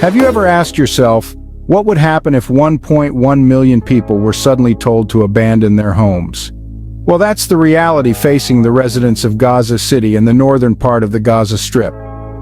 Have you ever asked yourself, what would happen if 1.1 million people were suddenly told to abandon their homes? Well, that's the reality facing the residents of Gaza City and the northern part of the Gaza Strip.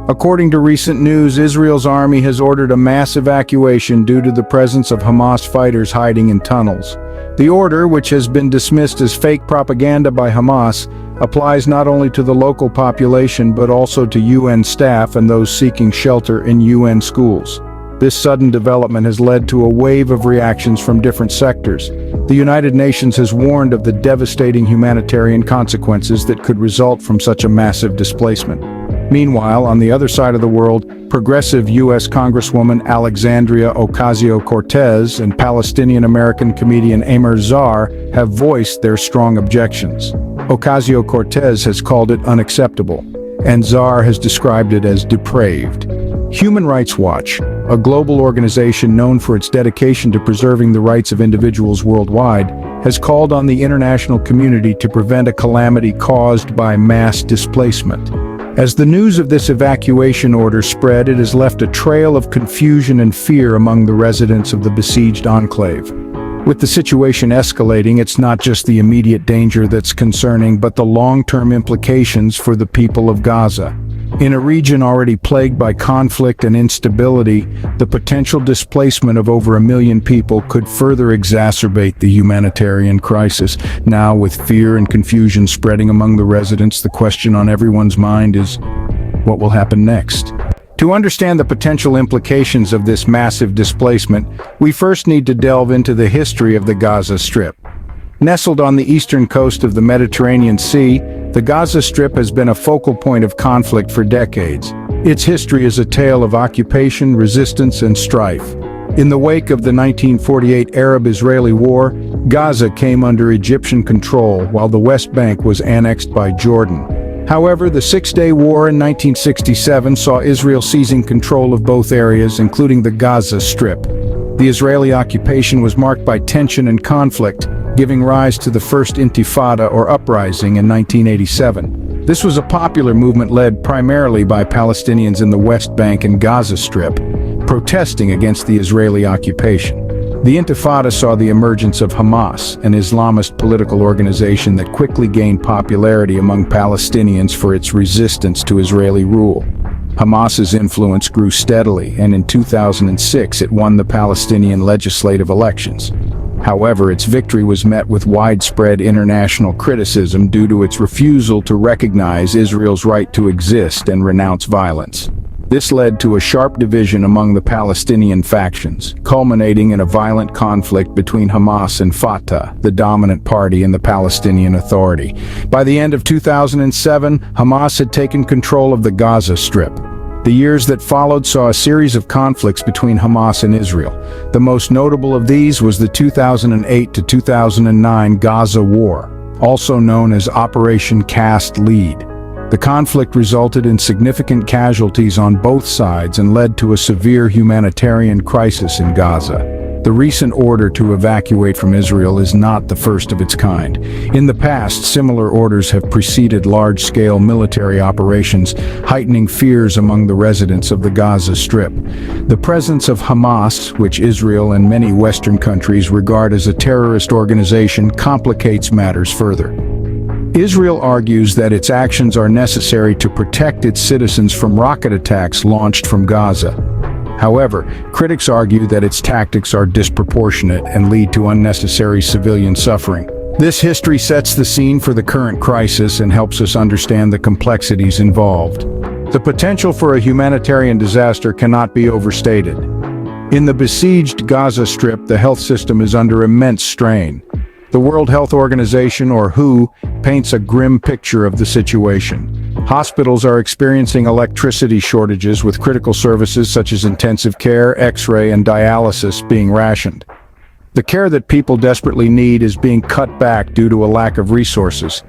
According to recent news, Israel's army has ordered a mass evacuation due to the presence of Hamas fighters hiding in tunnels. The order, which has been dismissed as fake propaganda by Hamas, applies not only to the local population but also to UN staff and those seeking shelter in UN schools. This sudden development has led to a wave of reactions from different sectors. The United Nations has warned of the devastating humanitarian consequences that could result from such a massive displacement. Meanwhile, on the other side of the world, progressive U.S. Congresswoman Alexandria Ocasio-Cortez and Palestinian-American comedian Amir Zar have voiced their strong objections. Ocasio-Cortez has called it unacceptable, and Zar has described it as depraved. Human Rights Watch, a global organization known for its dedication to preserving the rights of individuals worldwide, has called on the international community to prevent a calamity caused by mass displacement. As the news of this evacuation order spread, it has left a trail of confusion and fear among the residents of the besieged enclave. With the situation escalating, it's not just the immediate danger that's concerning, but the long-term implications for the people of Gaza. In a region already plagued by conflict and instability, the potential displacement of over 1 million people could further exacerbate the humanitarian crisis. Now, with fear and confusion spreading among the residents, the question on everyone's mind is, what will happen next? To understand the potential implications of this massive displacement, we first need to delve into the history of the Gaza Strip. Nestled on the eastern coast of the Mediterranean Sea, the Gaza Strip has been a focal point of conflict for decades. Its history is a tale of occupation, resistance, and strife. In the wake of the 1948 Arab-Israeli War, Gaza came under Egyptian control while the West Bank was annexed by Jordan. However, the Six-Day War in 1967 saw Israel seizing control of both areas, including the Gaza Strip. The Israeli occupation was marked by tension and conflict, giving rise to the First Intifada or uprising in 1987. This was a popular movement led primarily by Palestinians in the West Bank and Gaza Strip, protesting against the Israeli occupation. The Intifada saw the emergence of Hamas, an Islamist political organization that quickly gained popularity among Palestinians for its resistance to Israeli rule. Hamas's influence grew steadily, and in 2006 it won the Palestinian legislative elections. However, its victory was met with widespread international criticism due to its refusal to recognize Israel's right to exist and renounce violence. This led to a sharp division among the Palestinian factions, culminating in a violent conflict between Hamas and Fatah, the dominant party in the Palestinian Authority. By the end of 2007, Hamas had taken control of the Gaza Strip. The years that followed saw a series of conflicts between Hamas and Israel. The most notable of these was the 2008 to 2009 Gaza War, also known as Operation Cast Lead. The conflict resulted in significant casualties on both sides and led to a severe humanitarian crisis in Gaza. The recent order to evacuate from Israel is not the first of its kind. In the past, similar orders have preceded large-scale military operations, heightening fears among the residents of the Gaza Strip. The presence of Hamas, which Israel and many Western countries regard as a terrorist organization, complicates matters further. Israel argues that its actions are necessary to protect its citizens from rocket attacks launched from Gaza. However, critics argue that its tactics are disproportionate and lead to unnecessary civilian suffering. This history sets the scene for the current crisis and helps us understand the complexities involved. The potential for a humanitarian disaster cannot be overstated. In the besieged Gaza Strip, the health system is under immense strain. The World Health Organization, or WHO, paints a grim picture of the situation. Hospitals are experiencing electricity shortages, with critical services such as intensive care, X-ray, and dialysis being rationed. The care that people desperately need is being cut back due to a lack of resources.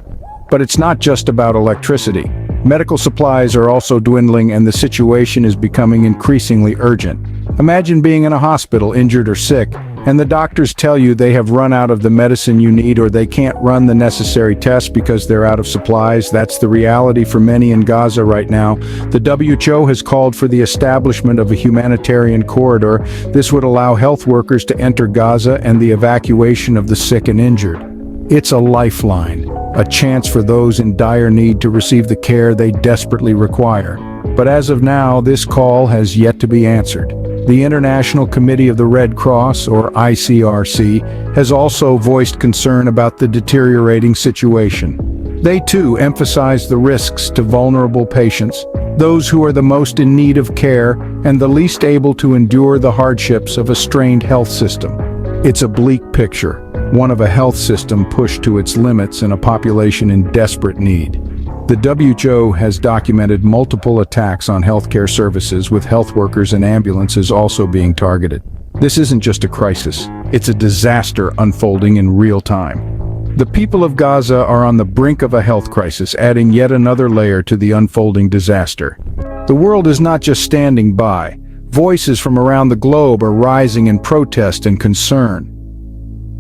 But it's not just about electricity. Medical supplies are also dwindling, and the situation is becoming increasingly urgent. Imagine being in a hospital, injured or sick, and the doctors tell you they have run out of the medicine you need or they can't run the necessary tests because they're out of supplies. That's the reality for many in Gaza right now. The WHO has called for the establishment of a humanitarian corridor. This would allow health workers to enter Gaza and the evacuation of the sick and injured. It's a lifeline, a chance for those in dire need to receive the care they desperately require. But as of now, this call has yet to be answered. The International Committee of the Red Cross, or ICRC, has also voiced concern about the deteriorating situation. They too emphasize the risks to vulnerable patients, those who are the most in need of care and the least able to endure the hardships of a strained health system. It's a bleak picture, one of a health system pushed to its limits and a population in desperate need. The WHO has documented multiple attacks on healthcare services, with health workers and ambulances also being targeted. This isn't just a crisis, it's a disaster unfolding in real time. The people of Gaza are on the brink of a health crisis, adding yet another layer to the unfolding disaster. The world is not just standing by. Voices from around the globe are rising in protest and concern.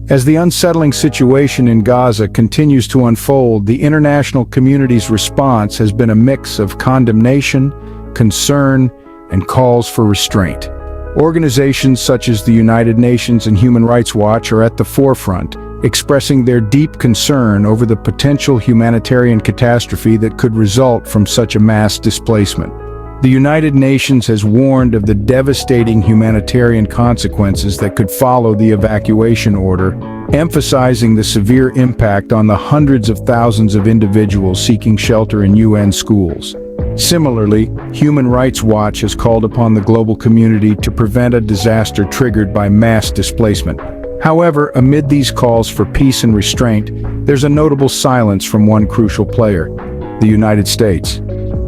As the unsettling situation in Gaza continues to unfold, the international community's response has been a mix of condemnation, concern, and calls for restraint. Organizations such as the United Nations and Human Rights Watch are at the forefront, expressing their deep concern over the potential humanitarian catastrophe that could result from such a mass displacement. The United Nations has warned of the devastating humanitarian consequences that could follow the evacuation order, emphasizing the severe impact on the hundreds of thousands of individuals seeking shelter in UN schools. Similarly, Human Rights Watch has called upon the global community to prevent a disaster triggered by mass displacement. However, amid these calls for peace and restraint, there's a notable silence from one crucial player: the United States.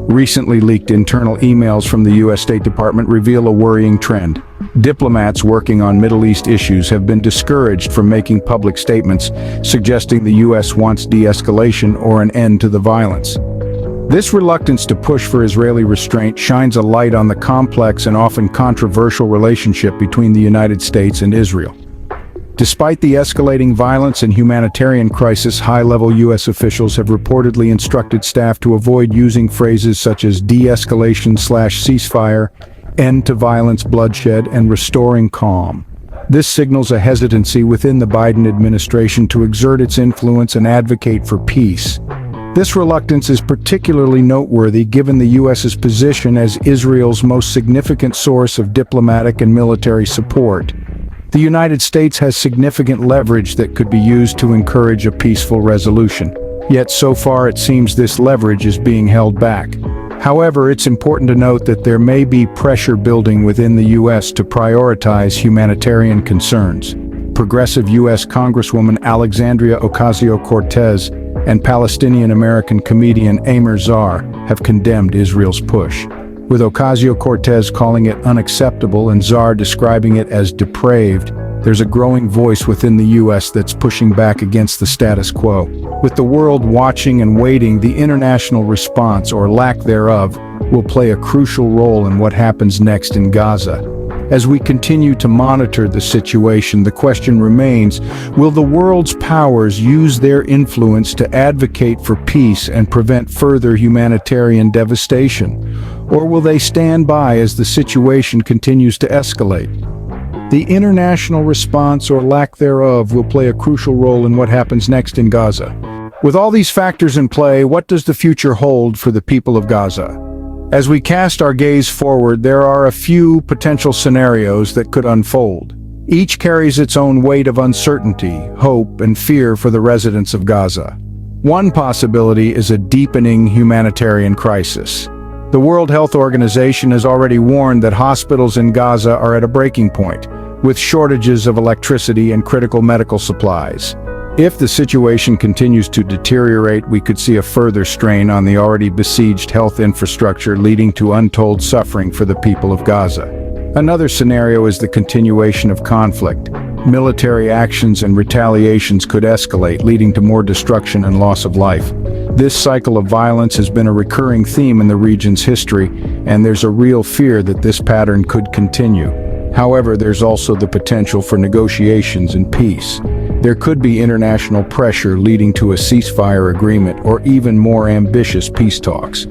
Recently leaked internal emails from the U.S. State Department reveal a worrying trend. Diplomats working on Middle East issues have been discouraged from making public statements suggesting the U.S. wants de-escalation or an end to the violence. This reluctance to push for Israeli restraint shines a light on the complex and often controversial relationship between the United States and Israel. Despite the escalating violence and humanitarian crisis, high-level U.S. officials have reportedly instructed staff to avoid using phrases such as de-escalation/ceasefire, end to violence, bloodshed, and restoring calm. This signals a hesitancy within the Biden administration to exert its influence and advocate for peace. This reluctance is particularly noteworthy given the U.S.'s position as Israel's most significant source of diplomatic and military support. The United States has significant leverage that could be used to encourage a peaceful resolution. Yet so far it seems this leverage is being held back. However, it's important to note that there may be pressure building within the U.S. to prioritize humanitarian concerns. Progressive U.S. Congresswoman Alexandria Ocasio-Cortez and Palestinian-American comedian Amir Zar have condemned Israel's push, with Ocasio-Cortez calling it unacceptable and Zar describing it as depraved. There's a growing voice within the U.S. that's pushing back against the status quo. With the world watching and waiting, the international response, or lack thereof, will play a crucial role in what happens next in Gaza. As we continue to monitor the situation, the question remains, will the world's powers use their influence to advocate for peace and prevent further humanitarian devastation? Or will they stand by as the situation continues to escalate? The international response, or lack thereof, will play a crucial role in what happens next in Gaza. With all these factors in play, what does the future hold for the people of Gaza? As we cast our gaze forward, there are a few potential scenarios that could unfold. Each carries its own weight of uncertainty, hope, and fear for the residents of Gaza. One possibility is a deepening humanitarian crisis. The World Health Organization has already warned that hospitals in Gaza are at a breaking point, with shortages of electricity and critical medical supplies. If the situation continues to deteriorate, we could see a further strain on the already besieged health infrastructure, leading to untold suffering for the people of Gaza. Another scenario is the continuation of conflict. Military actions and retaliations could escalate, leading to more destruction and loss of life. This cycle of violence has been a recurring theme in the region's history, and there's a real fear that this pattern could continue. However, there's also the potential for negotiations and peace. There could be international pressure leading to a ceasefire agreement or even more ambitious peace talks.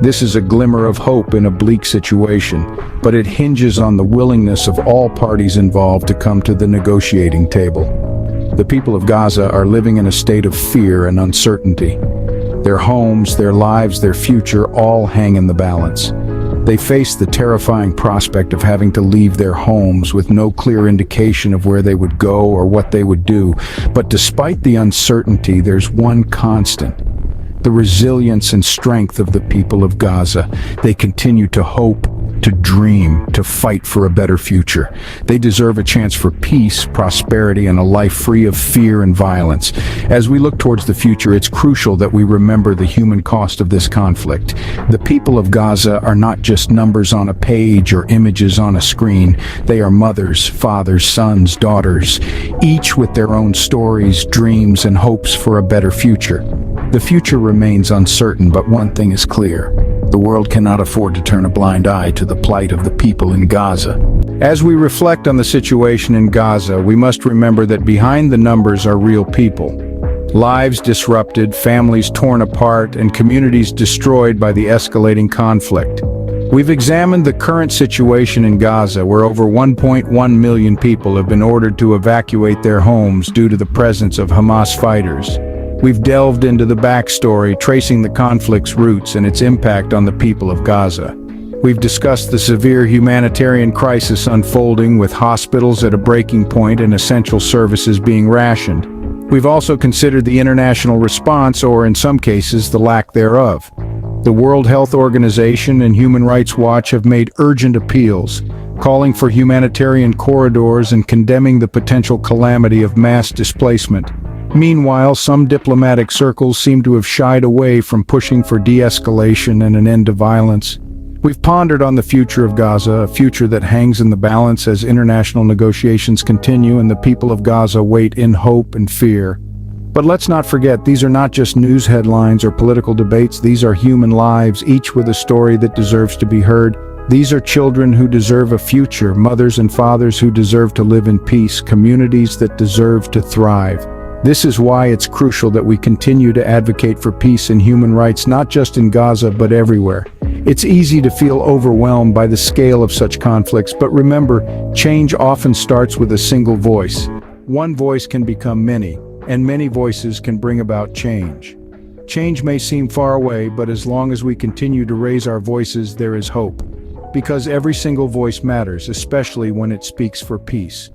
This is a glimmer of hope in a bleak situation, but it hinges on the willingness of all parties involved to come to the negotiating table. The people of Gaza are living in a state of fear and uncertainty. Their homes, their lives, their future all hang in the balance. They face the terrifying prospect of having to leave their homes with no clear indication of where they would go or what they would do. But despite the uncertainty, there's one constant: the resilience and strength of the people of Gaza. They continue to hope, to dream, to fight for a better future. They deserve a chance for peace, prosperity, and a life free of fear and violence. As we look towards the future, it's crucial that we remember the human cost of this conflict. The people of Gaza are not just numbers on a page or images on a screen. They are mothers, fathers, sons, daughters, each with their own stories, dreams, and hopes for a better future. The future remains uncertain, but one thing is clear: the world cannot afford to turn a blind eye to the plight of the people in Gaza. As we reflect on the situation in Gaza, we must remember that behind the numbers are real people. Lives disrupted, families torn apart, and communities destroyed by the escalating conflict. We've examined the current situation in Gaza, where over 1.1 million people have been ordered to evacuate their homes due to the presence of Hamas fighters. We've delved into the backstory, tracing the conflict's roots and its impact on the people of Gaza. We've discussed the severe humanitarian crisis unfolding, with hospitals at a breaking point and essential services being rationed. We've also considered the international response, or in some cases, the lack thereof. The World Health Organization and Human Rights Watch have made urgent appeals, calling for humanitarian corridors and condemning the potential calamity of mass displacement. Meanwhile, some diplomatic circles seem to have shied away from pushing for de-escalation and an end to violence. We've pondered on the future of Gaza, a future that hangs in the balance as international negotiations continue and the people of Gaza wait in hope and fear. But let's not forget, these are not just news headlines or political debates. These are human lives, each with a story that deserves to be heard. These are children who deserve a future, mothers and fathers who deserve to live in peace, communities that deserve to thrive. This is why it's crucial that we continue to advocate for peace and human rights, not just in Gaza, but everywhere. It's easy to feel overwhelmed by the scale of such conflicts, but remember, change often starts with a single voice. One voice can become many, and many voices can bring about change. Change may seem far away, but as long as we continue to raise our voices, there is hope. Because every single voice matters, especially when it speaks for peace.